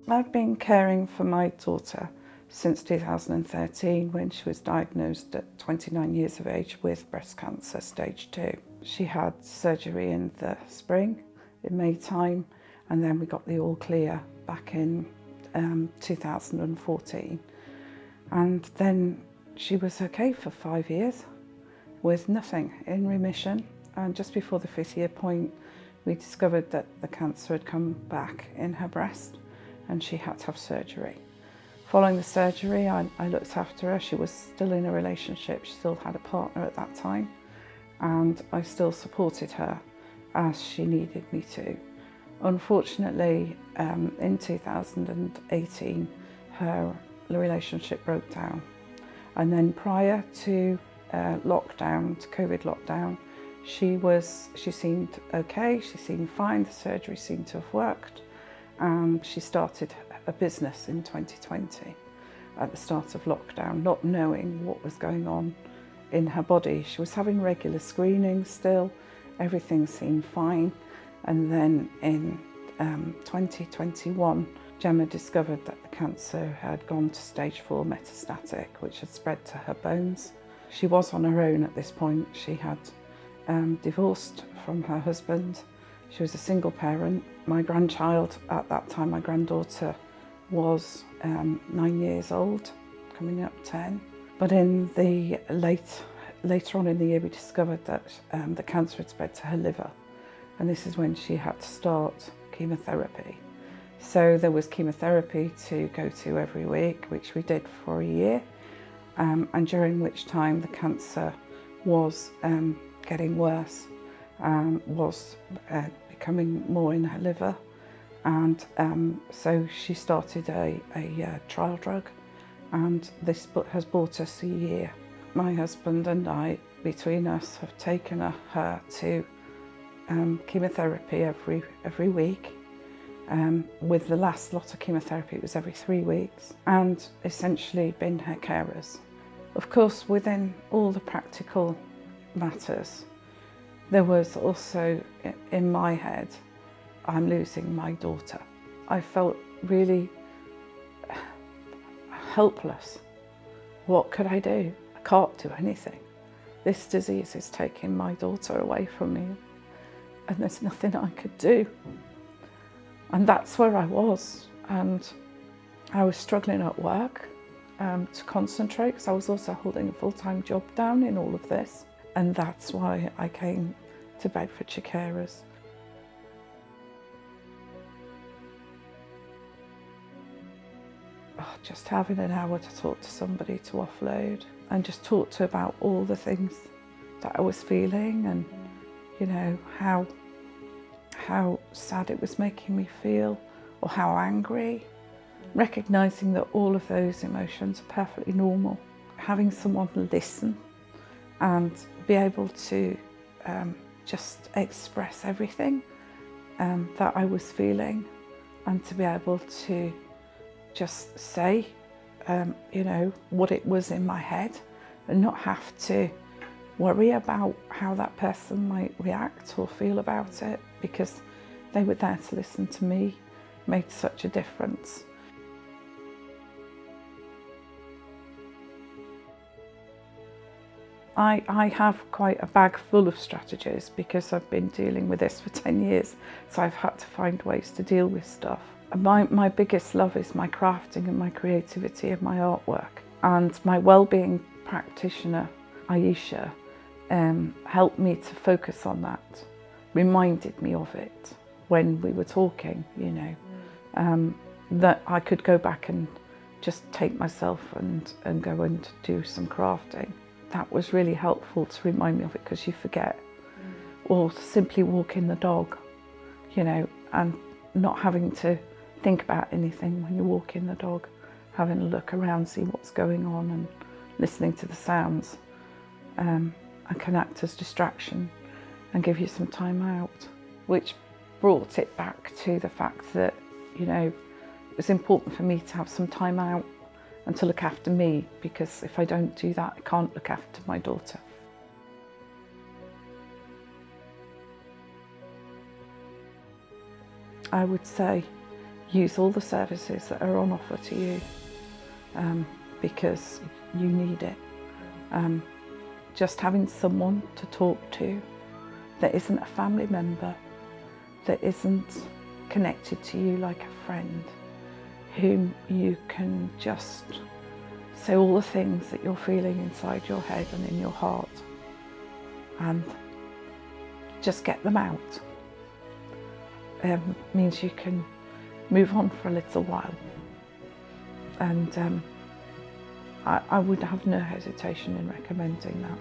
I've been caring for my daughter since 2013 when she was diagnosed at 29 years of age with breast cancer stage 2. She had surgery in the spring, in May time, and then we got the all clear back in 2014. And then she was okay for 5 years with nothing, in remission. And just before the 5th year point, we discovered that the cancer had come back in her breast and she had to have surgery. Following the surgery, I looked after her. She was still in a relationship. She still had a partner at that time. And I still supported her as she needed me to. Unfortunately, in 2018, her relationship broke down. And then prior to lockdown, to COVID lockdown, she seemed okay, she seemed fine, the surgery seemed to have worked. And she started a business in 2020 at the start of lockdown, not knowing what was going on in her body. She was having regular screenings still, everything seemed fine. And then in 2021, Gemma discovered that the cancer had gone to stage 4 metastatic, which had spread to her bones. She was on her own at this point. She had divorced from her husband. She was a single parent. My grandchild at that time, my granddaughter, was 9 years old, coming up 10. But in the later on in the year, we discovered that the cancer had spread to her liver. And this is when she had to start chemotherapy. So there was chemotherapy to go to every week, which we did for a year. And during which time the cancer was getting worse, was becoming more in her liver. And so she started a trial drug, and this has bought us a year. My husband and I, between us, have taken her to chemotherapy every week. With the last lot of chemotherapy, it was every 3 weeks, and essentially been her carers. Of course, within all the practical matters, there was also in my head, I'm losing my daughter. I felt really helpless. What could I do? I can't do anything. This disease is taking my daughter away from me, and there's nothing I could do. And that's where I was. And I was struggling at work to concentrate, because I was also holding a full-time job down in all of this. And that's why I came to Bedfordshire Carers. Oh, just having an hour to talk to somebody, to offload, and just talk to about all the things that I was feeling, and you know, how sad it was making me feel, or how angry. Recognising that all of those emotions are perfectly normal. Having someone listen and be able to just express everything that I was feeling, and to be able to just say, you know, what it was in my head, and not have to worry about how that person might react or feel about it, because they were there to listen to me, made such a difference. I have quite a bag full of strategies, because I've been dealing with this for 10 years, so I've had to find ways to deal with stuff. My biggest love is my crafting and my creativity and my artwork. And my wellbeing practitioner, Aisha, helped me to focus on that, reminded me of it when we were talking, you know, that I could go back and just take myself and go and do some crafting. That was really helpful to remind me of it, because you forget. Or simply walking the dog, you know, and not having to think about anything when you're walking the dog, having a look around, see what's going on, and listening to the sounds, and can act as distraction and give you some time out, which brought it back to the fact that, you know, it was important for me to have some time out and to look after me, because if I don't do that, I can't look after my daughter. I would say use all the services that are on offer to you, because you need it. Just having someone to talk to that isn't a family member, that isn't connected to you like a friend, whom you can just say all the things that you're feeling inside your head and in your heart, and just get them out, means you can move on for a little while. And I would have no hesitation in recommending that.